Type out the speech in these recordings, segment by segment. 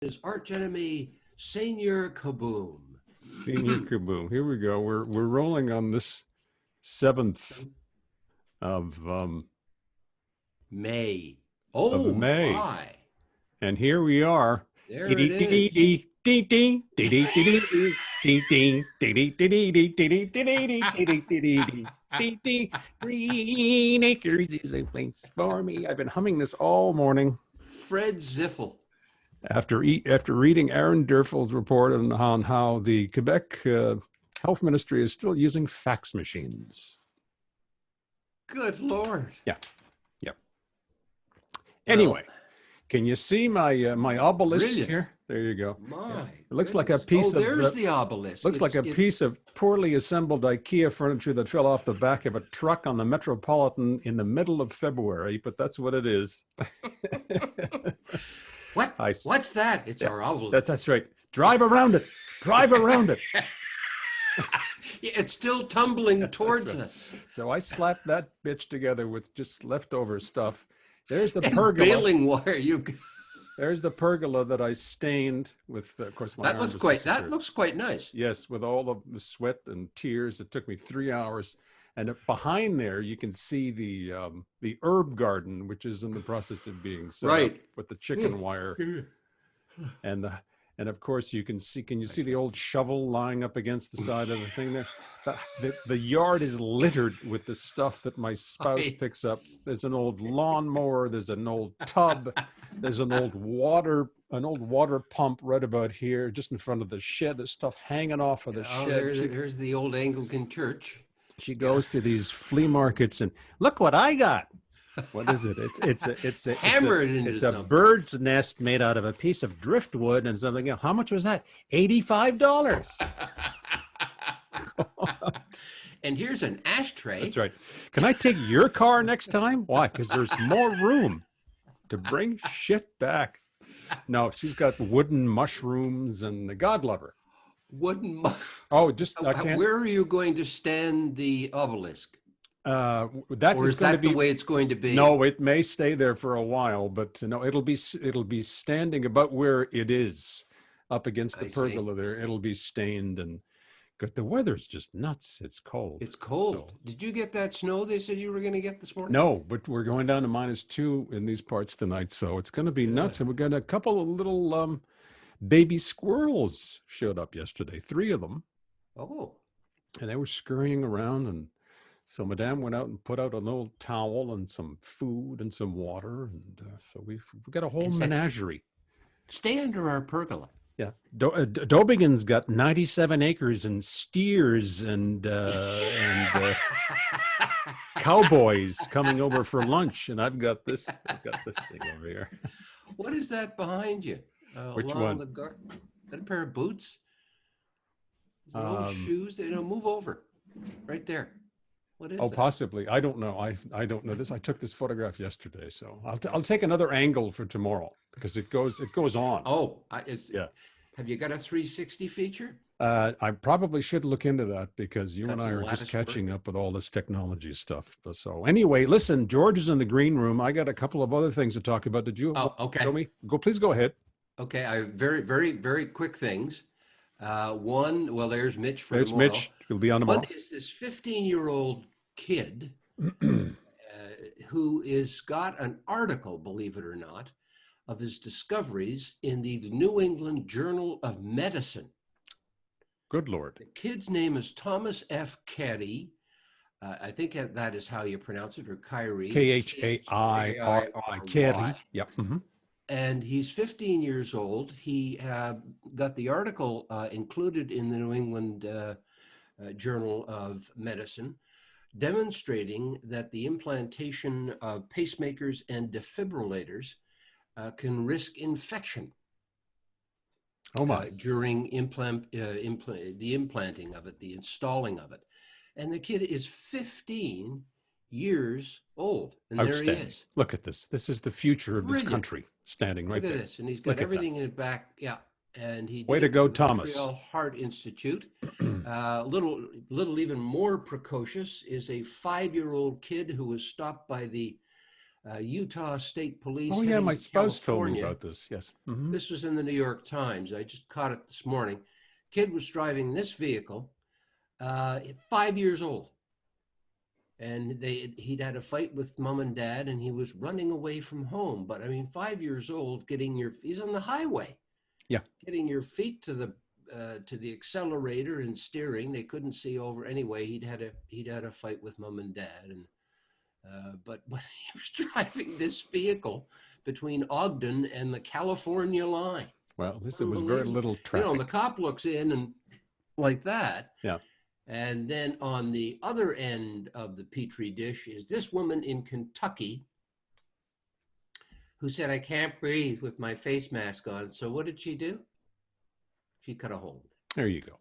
His arch enemy, Senior Kaboom. Senior Kaboom. Here we go. We're rolling on this 7th of May. of Oh May, my. and here we are. There it is. Green acres is a place for me. I've been humming this all morning. Fred Ziffel. After reading Aaron Derfel's report on how the Quebec Health Ministry is still using fax machines. Good Lord. Yeah. Anyway, can you see my my obelisk Brilliant. here? There you go. My It looks like a goodness. piece of there's the obelisk. looks like a piece of poorly assembled IKEA furniture that fell off the back of a truck on the Metropolitan in the middle of February, but that's what it is. What? What's that? It's our obelisk. That's right. Drive around it. Drive around it. Yeah, it's still tumbling towards right. us. So I slapped that bitch together with just leftover stuff. There's the And pergola. baling wire. There's the pergola that I stained with, of course, my that looks quite nice. Yes, with all of the sweat and tears. It took me 3 hours. And behind there, you can see the herb garden, which is in the process of being set up with the chicken wire. And of course, you can see. Can you see the old shovel lying up against the side of the thing there? The yard is littered with the stuff that my spouse picks up. There's an old lawnmower. There's an old tub. There's an old water pump right about here, just in front of the shed. There's stuff hanging off of the shed. There's the old Anglican church. She goes to these flea markets and look what I got. What is it? It's a bird's nest made out of a piece of driftwood and something else. How much was that? $85. And here's an ashtray. That's right. Can I take your car next time? Why? Because there's more room to bring shit back. No, she's got wooden mushrooms and God love her. Oh, just I can't. Where are you going to stand the obelisk? Or is that the way it's going to be? No, it may stay there for a while, but no, it'll be standing about where it is, up against the pergola there. It'll be stained, and but the weather's just nuts. It's cold. It's cold. So, did you get that snow they said you were going to get this morning? No, but we're going down to -2 in these parts tonight, so it's going to be nuts. And we got a couple of little baby squirrels showed up yesterday, 3 of them. Oh. And they were scurrying around, and so Madame went out and put out an old towel and some food and some water, and so we've got a whole menagerie. Stay under our pergola. Yeah, Dobigan's got 97 acres and steers and cowboys coming over for lunch, and I've got this thing over here. What is that behind you? Which one? The garden? That a pair of boots? Old shoes? Move over. Right there. What is that? Possibly. I don't know. I don't know this. I took this photograph yesterday, so I'll take another angle for tomorrow because it goes on. Oh, Have you got a 360 feature? I probably should look into that because you and I are just catching up with all this technology stuff. So anyway, listen, George is in the green room. I got a couple of other things to talk about. Did you? Oh, okay. Show me? Please go ahead. Okay, I very, very, very quick things. One, well, there's Mitch for tomorrow. There's Mitch. He'll be on tomorrow. One is this 15-year-old kid who is got an article, believe it or not, of his discoveries in the New England Journal of Medicine. Good Lord. The kid's name is Thomas F. Carey. I think that is how you pronounce it, or Kyrie. K-H-A-I-R-I. Carey. Yep. Mm-hmm. And he's 15 years old. He got the article included in the New England Journal of Medicine, demonstrating that the implantation of pacemakers and defibrillators can risk infection. Oh my! During the implanting of it, the installing of it, and the kid is 15 years old, and there he is. Look at this. This is the future of this country, standing right there. Look at this, and he's got everything in his back. Yeah, and he. Way to go, Thomas. Montreal Heart Institute. Little even more precocious is a 5-year-old kid who was stopped by the Utah State Police Oh, yeah, heading my to spouse told me California. about this. Yes. Hmm. This was in the New York Times. I just caught it this morning. Kid was driving this vehicle, 5 years old. And he'd had a fight with mom and dad, and he was running away from home. But I mean, 5 years old, he's on the highway. Yeah. Getting your feet to the accelerator and steering. They couldn't see over anyway. He'd had a fight with mom and dad, and but when he was driving this vehicle between Ogden and the California line. Well, at least there was very little traffic. And the cop looks in and like that. Yeah. And then on the other end of the petri dish is this woman in Kentucky who said, "I can't breathe with my face mask on." So what did she do? She cut a hole. There you go.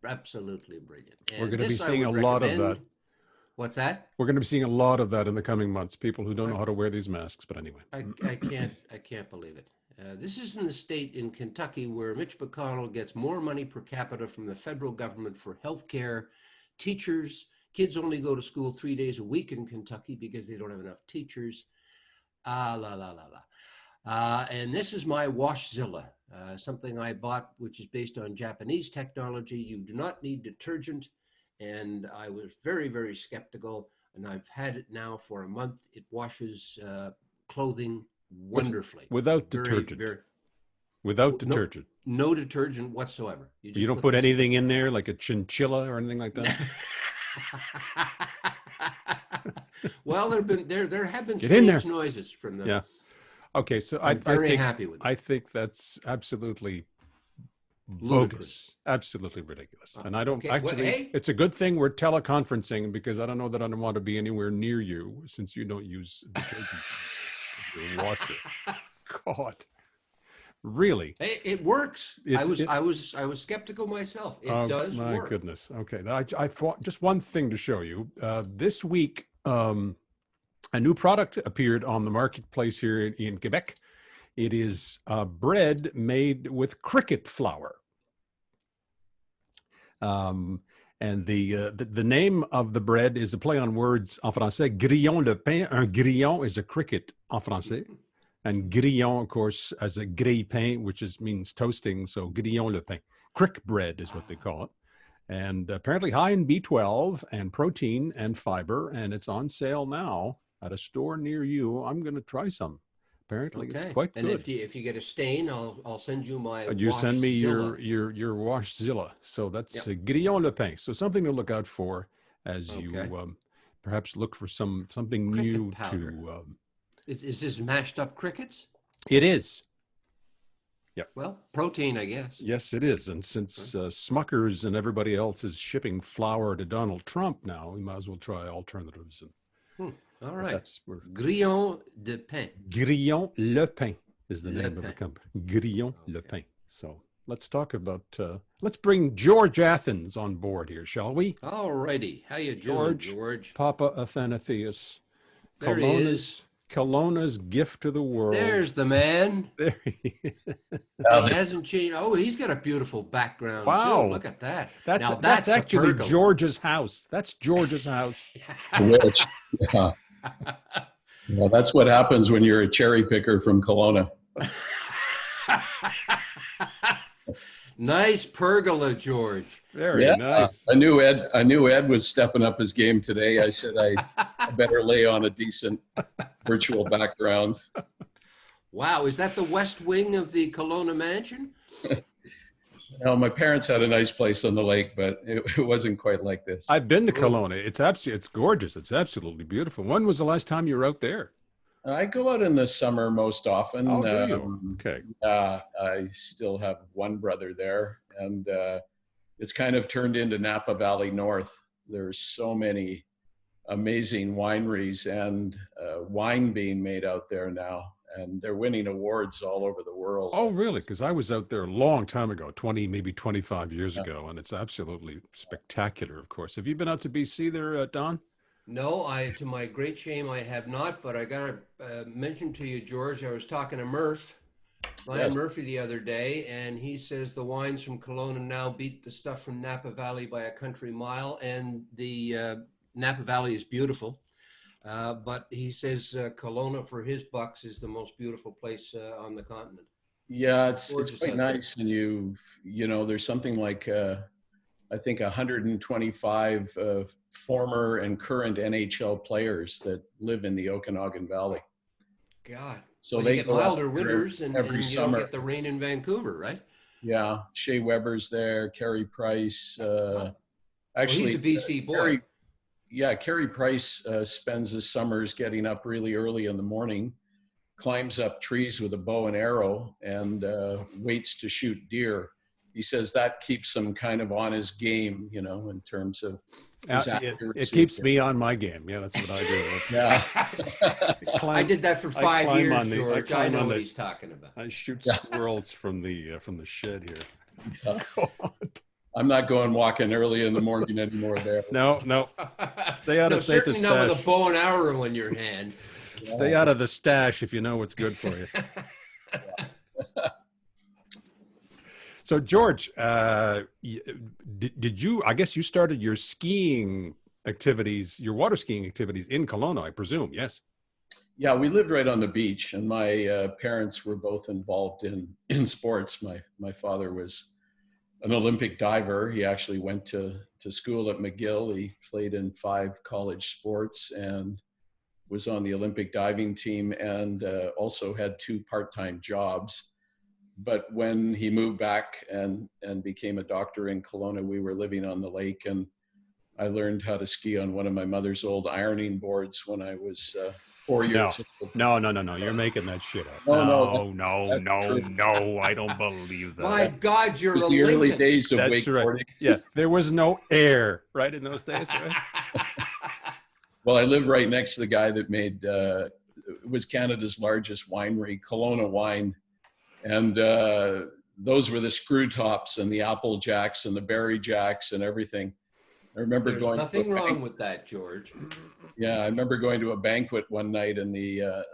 Absolutely brilliant. We're going to be seeing a lot of that. What's that? We're going to be seeing a lot of that in the coming months. People who don't know how to wear these masks. But anyway, I can't believe it. This is in the state in Kentucky where Mitch McConnell gets more money per capita from the federal government for health care, teachers. Kids only go to school 3 days a week in Kentucky because they don't have enough teachers. And this is my Washzilla, something I bought, which is based on Japanese technology. You do not need detergent. And I was very, very skeptical. And I've had it now for a month. It washes clothing wonderfully. Without detergent. Without detergent. No detergent whatsoever. You don't put anything in there like a chinchilla or anything like that? Well, there have been strange noises from them. Yeah. Okay, so I'm very happy with it. I think that's absolutely ludicrous. Absolutely ridiculous. And I don't hey. It's a good thing we're teleconferencing, because I don't know that I don't want to be anywhere near you, since you don't use detergent in your washer. God. Really? Hey, it works. I was skeptical myself. It does my work. Goodness. Okay. I thought just one thing to show you. This week, a new product appeared on the marketplace here in Quebec. It is bread made with cricket flour. And the name of the bread is a play on words en français. Grillon de pain. Un grillon is a cricket en français. And grillon, of course, as a grille pain, which means toasting. So grillon le pain. Crick bread is what they call it. And apparently high in B12 and protein and fiber. And it's on sale now at a store near you. I'm going to try some. Apparently it's quite good. And if you get a stain, I'll send you my You send me your Washzilla. So that's grillon le pain. So something to look out for as you perhaps look for something new powder. To... Is this mashed up crickets? It is. Yeah. Well, protein, I guess. Yes, it is. And since Smuckers and everybody else is shipping flour to Donald Trump now, we might as well try alternatives. All right. Grillon de pain. Grillon le pain is the name of the company. Grillon le pain. So let's talk about, let's bring George Athans on board here, shall we? All righty. How you doing, George? Papa Athanasius. There he is. Kelowna's gift to the world. There's the man. There he is. He hasn't changed. Oh, he's got a beautiful background. Wow. Too. Look at that. That's actually George's house. That's George's house. Which, yeah. Well, that's what happens when you're a cherry picker from Kelowna. Nice pergola, George. Very nice. I knew Ed was stepping up his game today. I said I better lay on a decent virtual background. Wow, is that the west wing of the Kelowna mansion? No, my parents had a nice place on the lake, but it wasn't quite like this. I've been to Kelowna. It's gorgeous. It's absolutely beautiful. When was the last time you were out there? I go out in the summer most often. Oh, do you? Okay. I still have one brother there, and it's kind of turned into Napa Valley North. There's so many amazing wineries and wine being made out there now, and they're winning awards all over the world. Oh, really? Because I was out there a long time ago, 20, maybe 25 years ago, and it's absolutely spectacular, of course. Have you been out to BC there, Don? No, to my great shame, I have not, but I got to mention to you, George, I was talking to Ryan Murphy the other day, and he says the wines from Kelowna now beat the stuff from Napa Valley by a country mile, and the Napa Valley is beautiful. But he says Kelowna, for his bucks, is the most beautiful place on the continent. Yeah, it's Gorgeous quite out there. nice, and you know, there's something like I think 125 former and current NHL players that live in the Okanagan Valley. God. So Well, you they get go up milder there winters every and you don't summer. get the rain in Vancouver, right? Yeah, Shea Weber's there, Carey Price. Well, he's Actually, a BC boy. Carey, yeah, Carey Price spends his summers getting up really early in the morning, climbs up trees with a bow and arrow, and waits to shoot deer. He says that keeps him kind of on his game, you know, in terms of his It accuracy. keeps me on my game. Yeah, that's what I do. Yeah. I did that for 5 years, George. I know what the, he's talking about. I shoot squirrels from the shed here. I'm not going walking early in the morning anymore there. No. Stay out of Saint certainly not with Stash. a bow and arrow in your hand. Stay out of the stash if you know what's good for you. So, George, did you? I guess you started your skiing activities, your water skiing activities in Kelowna, I presume. Yes. Yeah, we lived right on the beach, and my parents were both involved in sports. My father was an Olympic diver. He actually went to school at McGill. He played in 5 college sports and was on the Olympic diving team, and also had 2 part-time jobs. But when he moved back and became a doctor in Kelowna, we were living on the lake, and I learned how to ski on one of my mother's old ironing boards when I was 4 years old. No. You're making that shit up. No, No. I don't believe that. My God, you're a the early Lincoln. days of That's wakeboarding. right. Yeah, there was no air, right, in those days, right? Well, I lived right next to the guy that made was Canada's largest winery, Kelowna Wine, and those were the screw tops and the apple jacks and the berry jacks and everything. I remember There's going. nothing wrong with that, George. Yeah, I remember going to a banquet one night, and the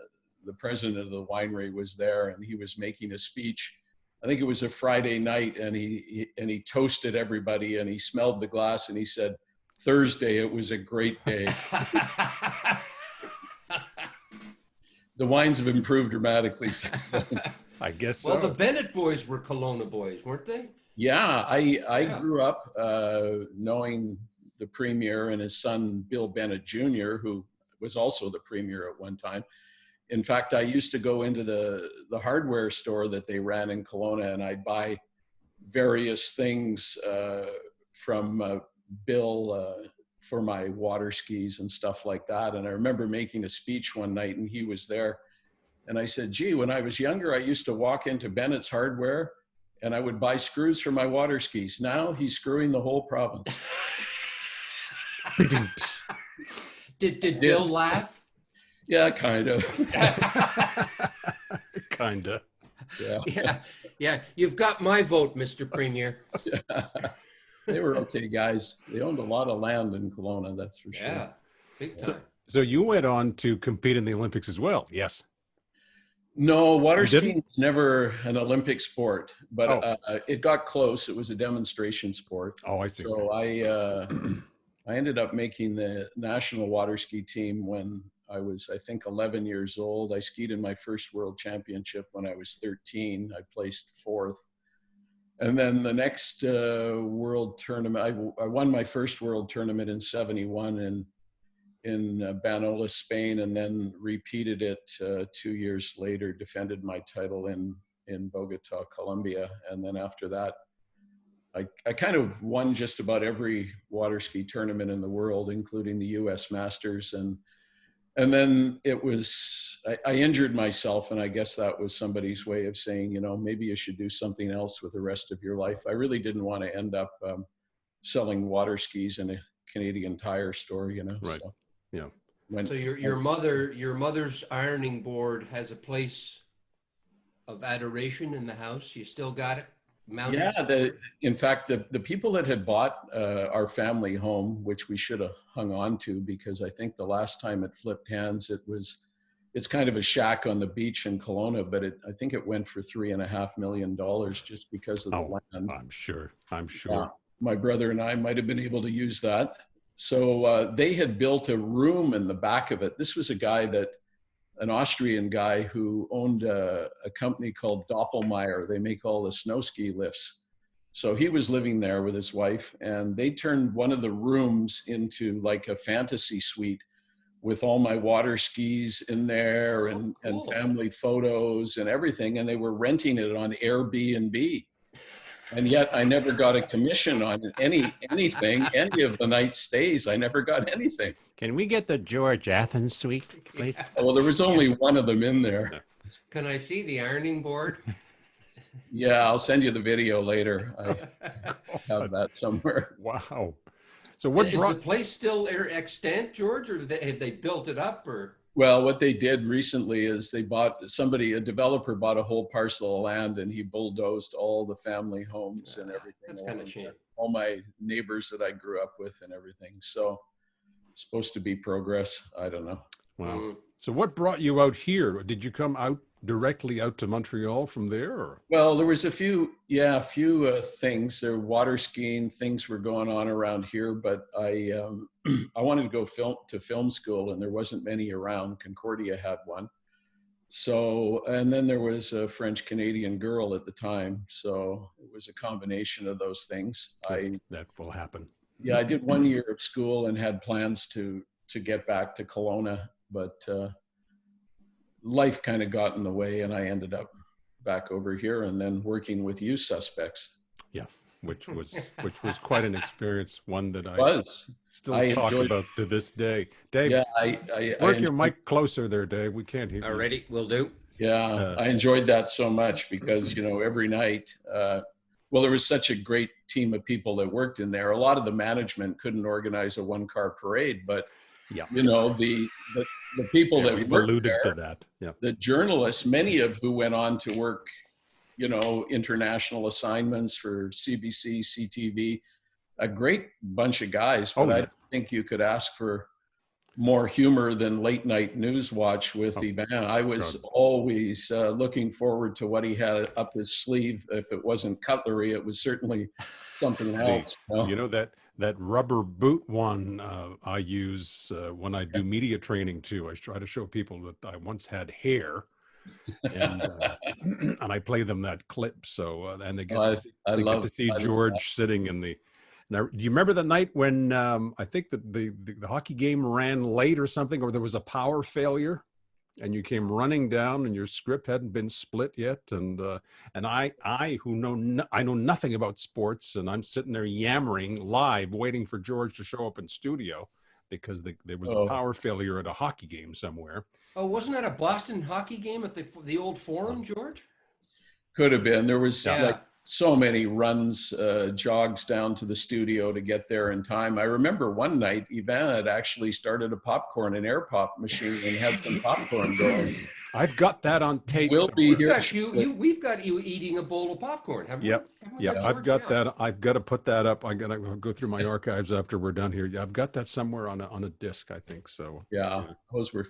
president of the winery was there, and he was making a speech. I think it was a Friday night, and he toasted everybody, and he smelled the glass, and he said, "Thursday, it was a great day." The wines have improved dramatically since then. I guess so. Well, the Bennett boys were Kelowna boys, weren't they? Yeah, I grew up knowing the premier and his son, Bill Bennett Jr., who was also the premier at one time. In fact, I used to go into the hardware store that they ran in Kelowna, and I'd buy various things from Bill for my water skis and stuff like that. And I remember making a speech one night, and he was there. And I said, gee, when I was younger, I used to walk into Bennett's Hardware and I would buy screws for my water skis. Now he's screwing the whole province. Did Bill laugh? Yeah, kind of. Kinda. Yeah. You've got my vote, Mr. Premier. Yeah. They were okay guys. They owned a lot of land in Kelowna, that's for sure. Yeah, big time. So you went on to compete in the Olympics as well. Yes. No, water skiing was never an Olympic sport, but Oh. It got close. It was a demonstration sport. Oh, I see. So I ended up making the national water ski team when I was, I think, 11 years old. I skied in my first world championship when I was 13. I placed 4th. And then the next world tournament, I won my first world tournament in 71 in Banola, Spain, and then repeated it 2 years later, defended my title in Bogota, Colombia. And then after that, I kind of won just about every water ski tournament in the world, including the US Masters. And then it was, I injured myself, and I guess that was somebody's way of saying, you know, maybe you should do something else with the rest of your life. I really didn't want to end up selling water skis in a Canadian Tire store, you know. Right. So, yeah. So your mother's ironing board has a place of adoration in the house. You still got it mounted? Yeah, in fact, the people that had bought our family home, which we should have hung on to, because I think the last time it flipped hands, it's kind of a shack on the beach in Kelowna, but I think it went for $3.5 million just because of the land. I'm sure. My brother and I might have been able to use that. So they had built a room in the back of it. This was an Austrian guy who owned a company called Doppelmayr. They make all the snow ski lifts. So he was living there with his wife, and they turned one of the rooms into like a fantasy suite with all my water skis in there and family photos and everything. And they were renting it on Airbnb. And yet I never got a commission on anything, any of the night stays. I never got anything. Can we get the George Athans suite, please? Well, there was only one of them in there. Can I see the ironing board? Yeah, I'll send you the video later. I have that somewhere. Wow. So what is the place still extant, George, or have they built it up? Or well, what they did recently is a developer bought a whole parcel of land, and he bulldozed all the family homes and everything. That's kind of shame. All my neighbors that I grew up with and everything. So supposed to be progress. I don't know. Wow. So what brought you out here? Did you come out directly out to Montreal from there? Or? Well, there was a few things. There water skiing things were going on around here, but I wanted to go film school, and there wasn't many around. Concordia had one. So, and then there was a French Canadian girl at the time. So it was a combination of those things. That will happen. Yeah, I did 1 year of school and had plans to get back to Kelowna, but life kind of got in the way, and I ended up back over here and then working with Youth Suspects. Yeah, which was quite an experience, one that I still talk about to this day. Dave, yeah, work your mic closer there, Dave. We can't hear you. Already, will do. Yeah, I enjoyed that so much because, every night, there was such a great team of people that worked in there. A lot of the management couldn't organize a one-car parade, but the people that we've worked alluded there, to that. Yeah. the journalists, many of who went on to work, international assignments for CBC, CTV, a great bunch of guys. But I think you could ask for more humor than late night news watch with Ivan. I was always looking forward to what he had up his sleeve. If it wasn't cutlery, it was certainly something else. That rubber boot one I use when I do media training too. I try to show people that I once had hair, and and I play them that clip. So and they get to see George sitting in the. Now, do you remember the night when I think that the hockey game ran late or something, or there was a power failure, and you came running down, and your script hadn't been split yet, and I know nothing about sports, and I'm sitting there yammering live, waiting for George to show up in studio because there was a power failure at a hockey game somewhere. Oh, wasn't that a Boston hockey game at the old Forum, George? Could have been. There was so many runs, jogs down to the studio to get there in time. I remember one night, Ivan had actually started a popcorn and air pop machine and had some popcorn going. I've got that on tape. We've got you eating a bowl of popcorn. Yep. I've got that. I've got to put that up. I got to go through my archives after we're done here. I've got that somewhere on a disc, I think. So yeah, those were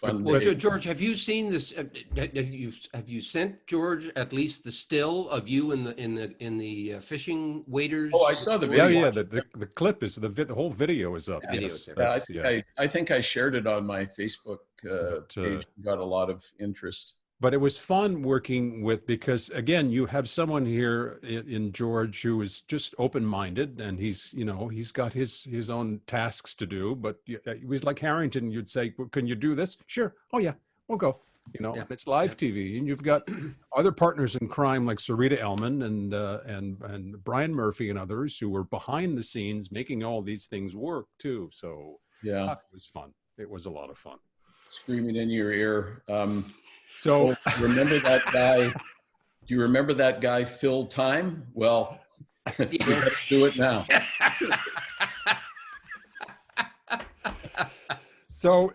fun. Well, George, have you seen this? Have you sent George at least the still of you in the fishing waders? Oh, I saw the video. Yeah. The clip is the whole video is up. I think I shared it on my Facebook page. Got a lot of interest. But it was fun working with, because again, you have someone here in George who is just open-minded, and he's got his own tasks to do. But he was like Harrington. You'd say, well, "Can you do this?" Sure. Oh yeah, we'll go. And it's live TV, and you've got other partners in crime like Sarita Ellman and Brian Murphy and others who were behind the scenes making all these things work too. So yeah, it was fun. It was a lot of fun. Screaming in your ear. So remember that guy? Do you remember that guy, Phil Time? Well, let's do it now. So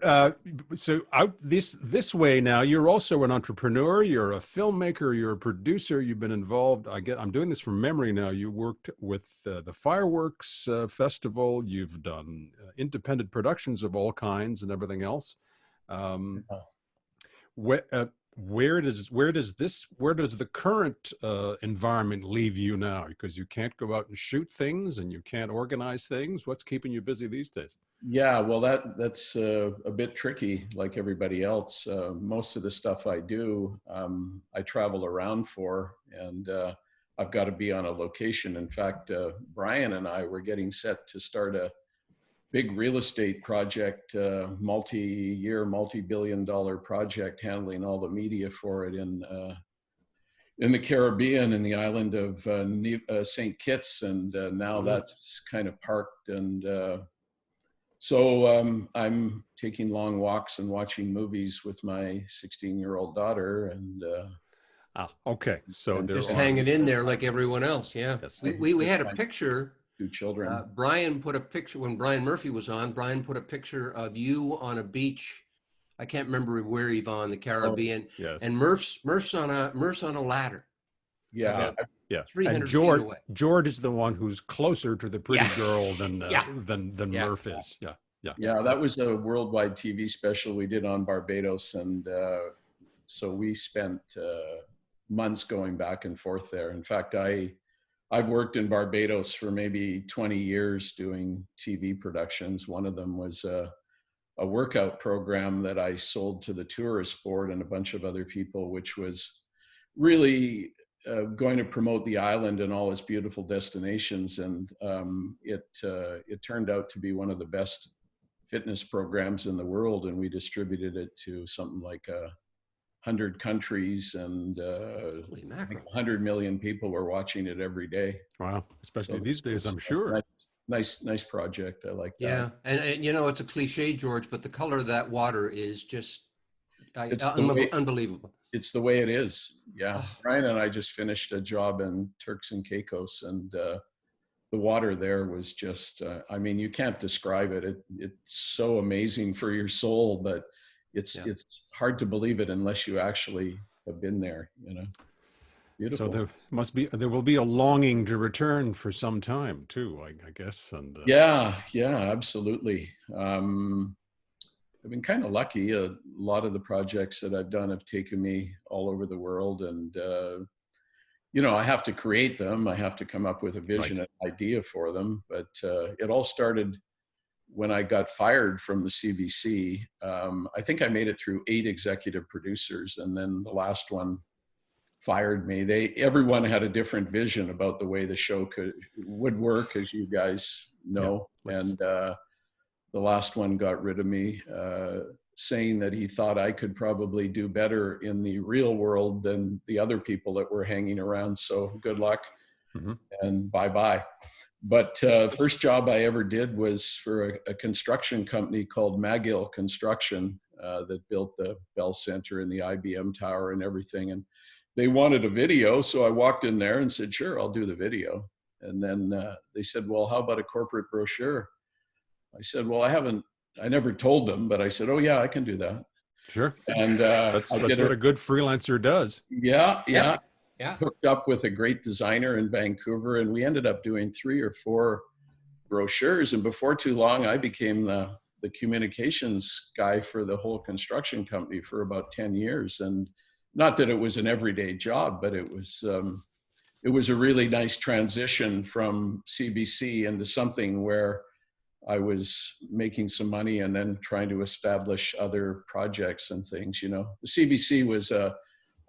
out this way now, you're also an entrepreneur. You're a filmmaker. You're a producer. You've been involved. I'm doing this from memory now. You worked with the Fireworks Festival. You've done independent productions of all kinds and everything else. where does the current environment leave you now? Because you can't go out and shoot things and you can't organize things. What's keeping you busy these days? Yeah, well, that's a bit tricky, like everybody else. Most of the stuff I do, I travel around for, and I've got to be on a location. In fact, Brian and I were getting set to start a big real estate project, multi-year, multi-billion-dollar project, handling all the media for it in the Caribbean, in the island of St. Kitts, and now that's kind of parked. And so I'm taking long walks and watching movies with my 16-year-old daughter, and okay. So there just are hanging in there like everyone else. Yeah. Yes. We had a picture. 2 children. Brian put a picture when Brian Murphy was on. Brian put a picture of you on a beach. I can't remember where, Yvonne, the Caribbean. Oh, yes. And Murph's on a ladder. Yeah. Yeah. 300 And feet away. George is the one who's closer to the pretty girl than Yeah. Murph is. Yeah. Yeah. Yeah, that was a worldwide TV special we did on Barbados, and so we spent months going back and forth there. In fact, I've worked in Barbados for maybe 20 years doing TV productions. One of them was a workout program that I sold to the tourist board and a bunch of other people, which was really going to promote the island and all its beautiful destinations. And it turned out to be one of the best fitness programs in the world, and we distributed it to something like 100 countries, and 100 million people were watching it every day. Wow, especially these days, I'm sure. Nice project. I like that. Yeah, and you know, it's a cliche, George, but the color of that water is just unbelievable. It's the way it is. Yeah. Brian and I just finished a job in Turks and Caicos, and the water there was just, I mean, you can't describe it. It's so amazing for your soul, but it's hard to believe it unless you actually have been there, you know. Beautiful. So there will be a longing to return for some time too, I guess. And yeah, absolutely. I've been kind of lucky. A lot of the projects that I've done have taken me all over the world, and you know, I have to create them. I have to come up with a vision and idea for them. But it all started when I got fired from the CBC. I think I made it through 8 executive producers, and then the last one fired me. Everyone had a different vision about the way the show would work, as you guys know. Yeah, and the last one got rid of me, saying that he thought I could probably do better in the real world than the other people that were hanging around. So good luck and bye-bye. But first job I ever did was for a construction company called McGill Construction that built the Bell Center and the IBM Tower and everything. And they wanted a video. So I walked in there and said, sure, I'll do the video. And then they said, well, how about a corporate brochure? I said, well, I never told them, but I said, oh yeah, I can do that. Sure. And that's what a good freelancer does. Yeah. Hooked up with a great designer in Vancouver, and we ended up doing 3 or 4 brochures. And before too long, I became the communications guy for the whole construction company for about 10 years. And not that it was an everyday job, but it was a really nice transition from CBC into something where I was making some money and then trying to establish other projects and things. You know, the CBC was a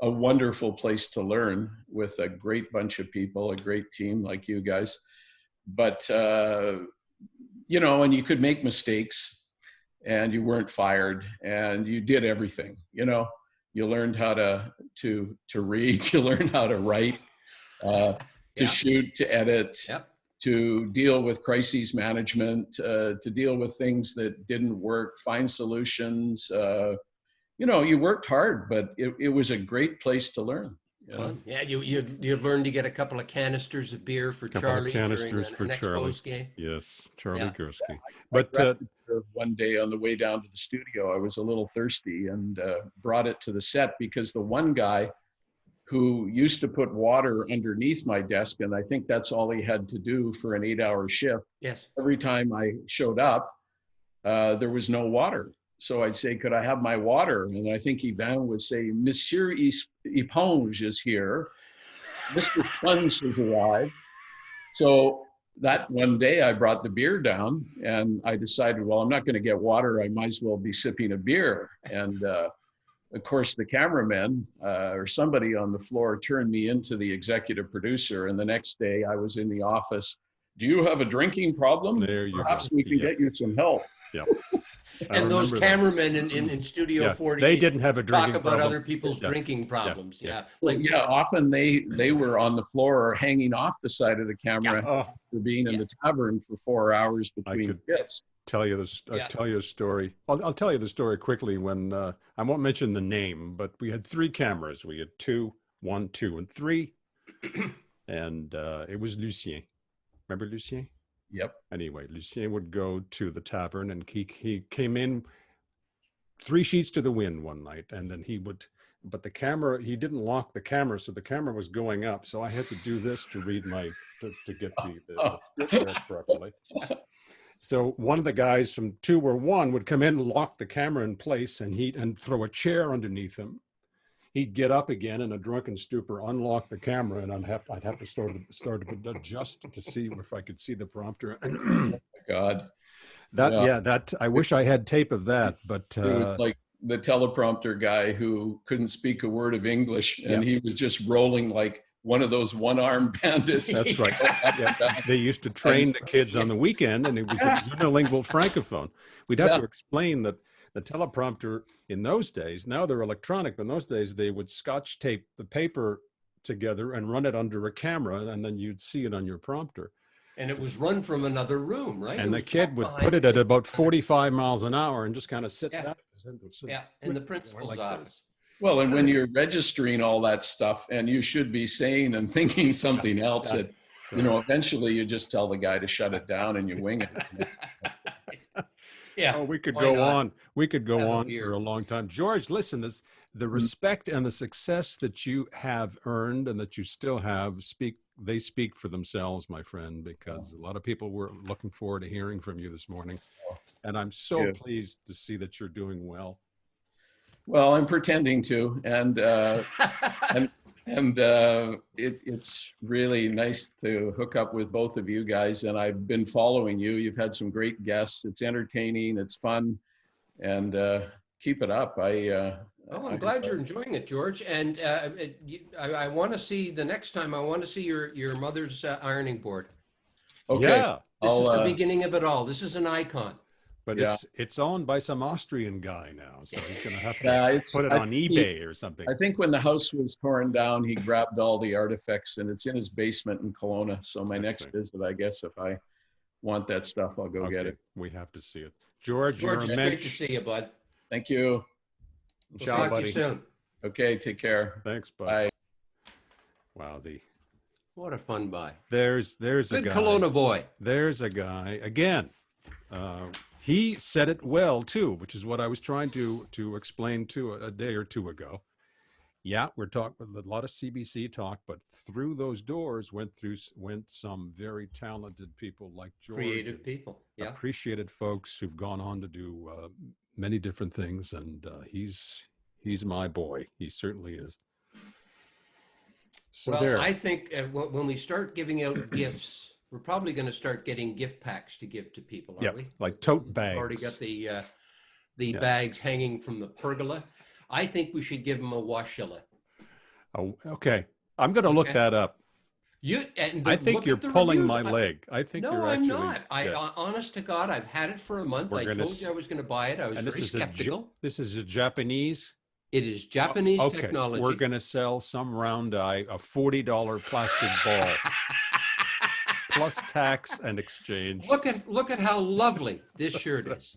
wonderful place to learn with a great bunch of people, a great team like you guys. But, you know, and you could make mistakes and you weren't fired and you did everything. You know, you learned how to read, you learned how to write, to shoot, to edit. Yep. To deal with crises management, to deal with things that didn't work, find solutions. You know, you worked hard, but it was a great place to learn. You know? Yeah, you learned to get a couple of canisters of beer for Charlie during an Expos game. Yes, Charlie Gursky. Yeah, But one day on the way down to the studio, I was a little thirsty and brought it to the set because the one guy who used to put water underneath my desk, and I think that's all he had to do for an 8-hour shift. Yes. Every time I showed up, there was no water. so I'd say, could I have my water? And I think Yvan would say, Monsieur Eponge is here. Mr. Sponge has arrived. So that one day I brought the beer down and I decided, well, I'm not going to get water. I might as well be sipping a beer. And of course, the cameraman or somebody on the floor turned me into the executive producer. And the next day I was in the office. Do you have a drinking problem? There you Perhaps go. we can get you some help. Yeah. And those cameramen in Studio 40, they didn't have a drinking talk about problem. other people's drinking problems. Yeah. Like, often they were on the floor or hanging off the side of the camera for being in the tavern for 4 hours between bits. Tell you this. Tell you a story. I'll tell you the story quickly. When I won't mention the name, but we had 3 cameras. We had 2, 1, 2, and 3, and it was Lucien. Remember Lucien? Yep. Anyway, Lucien would go to the tavern, and he came in 3 sheets to the wind one night, and then he would. But the camera, he didn't lock the camera, so the camera was going up. So I had to do this to read to get the script properly. So one of the guys from 2 or 1 would come in and lock the camera in place, and throw a chair underneath him. He'd get up again in a drunken stupor, unlock the camera, and I'd have to start to adjust to see if I could see the prompter. Oh my God. That I wish I had tape of that, but it was like the teleprompter guy who couldn't speak a word of English, and he was just rolling like one of those one-armed bandits. That's right. They used to train the kids on the weekend, and it was a unilingual francophone. We'd have to explain that the teleprompter in those days, now they're electronic, but in those days they would scotch tape the paper together and run it under a camera, and then you'd see it on your prompter. And it was run from another room, right? And the kid would put it at about 45 miles an hour and just kind of sit back. In the principal's office. Well, and when you're registering all that stuff, and you should be saying and thinking something else, that eventually you just tell the guy to shut it down and you wing it. We could go on. We could go on for a long time. George, listen, the respect and the success that you have earned and that you still have they speak for themselves, my friend, because a lot of people were looking forward to hearing from you this morning. And I'm so pleased to see that you're doing well. Well, I'm pretending to, and it's really nice to hook up with both of you guys. And I've been following you. You've had some great guests. It's entertaining. It's fun, and keep it up. I'm glad you're enjoying it, George. And I want to see the next time. I want to see your mother's ironing board. Okay. Yeah. This is the beginning of it all. This is an icon. But it's owned by some Austrian guy now, so he's going to have to put it on eBay or something. I think when the house was torn down, he grabbed all the artifacts, and it's in his basement in Kelowna. So my next visit, I guess, if I want that stuff, I'll go get it. We have to see it. George, it's great to see you, bud. Thank you. We'll talk to you soon. Okay, take care. Thanks, bud. Bye. Wow, what a fun buy. There's good a guy. Kelowna boy. There's a guy again. He said it well too, which is what I was trying to explain to a day or two ago. Yeah, we're talking a lot of CBC talk, but through those doors went some very talented people like George. Creative people, appreciated folks who've gone on to do many different things, and he's my boy. He certainly is. So I think when we start giving out gifts, we're probably going to start getting gift packs to give to people, aren't we? Like tote bags. We've already got the bags hanging from the pergola. I think we should give them a washilla. Oh, okay. I'm going to look that up. I think you're pulling my leg. I think you're actually. No, I'm not. Honest to God, I've had it for a month. I told you I was going to buy it. I was very skeptical. This is a Japanese. It is Japanese technology. We're going to sell some round eye a $40 plastic ball. Plus tax and exchange. Look at how lovely this shirt is.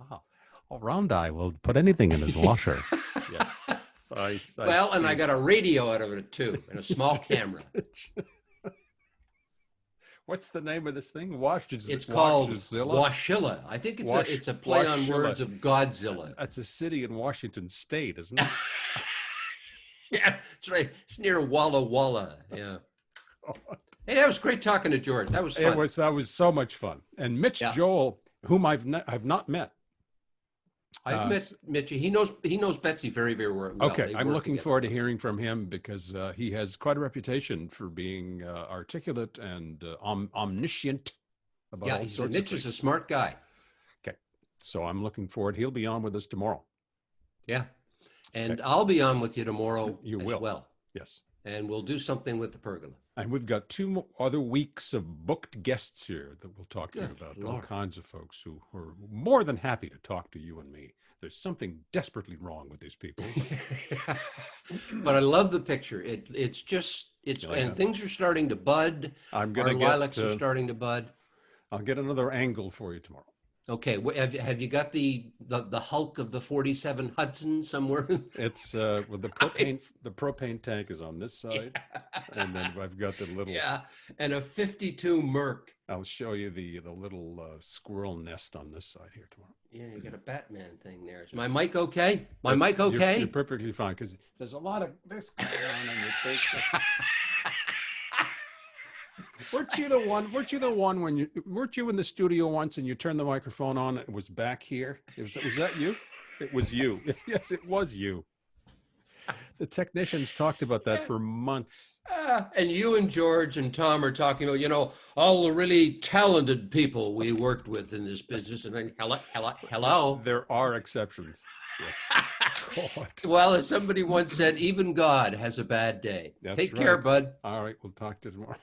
Oh, round eye will put anything in his washer. And I got a radio out of it too, and a small camera. What's the name of this thing? It's called Washilla. I think it's a play on words of Godzilla. That's a city in Washington State, isn't it? Yeah, that's right. It's near Walla Walla. Yeah. Hey, that was great talking to George. That was fun. That was so much fun. And Mitch Joel, whom I've not met. I've met Mitchie. He knows Betsy very, very well. Okay, They I'm work looking together. forward to hearing from him because he has quite a reputation for being articulate and omniscient about Yeah, all sorts of Mitch things. is a smart guy. Okay, so I'm looking forward. He'll be on with us tomorrow. Yeah, and Okay. I'll be on with you tomorrow You as will. well. Yes. And we'll do something with the pergola. And we've got 2 other weeks of booked guests here that we'll talk to you Good about. Lord. All kinds of folks who are more than happy to talk to you and me. There's something desperately wrong with these people. But I love the picture. It's Oh, yeah. and things are starting to bud. I'm Our gonna lilacs get. are starting to bud. I'll get another angle for you tomorrow. Okay, have you got the Hulk of the 47 Hudson somewhere? It's with the propane tank is on this side, and then I've got the little. Yeah, and a 52 Merc. I'll show you the little squirrel nest on this side here tomorrow. Yeah, you got a Batman thing there. Is my mic okay? My mic okay? You're perfectly fine because there's a lot of this going on your face. Weren't you the one when weren't you in the studio once and you turned the microphone on? It was back here. Was that you? It was you. Yes, it was you. The technicians talked about that for months. And you and George and Tom are talking about, all the really talented people we worked with in this business. And then, hello. There are exceptions. Yeah. God. Well, as somebody once said, even God has a bad day. That's Take care, right. bud. All right, we'll talk to you tomorrow.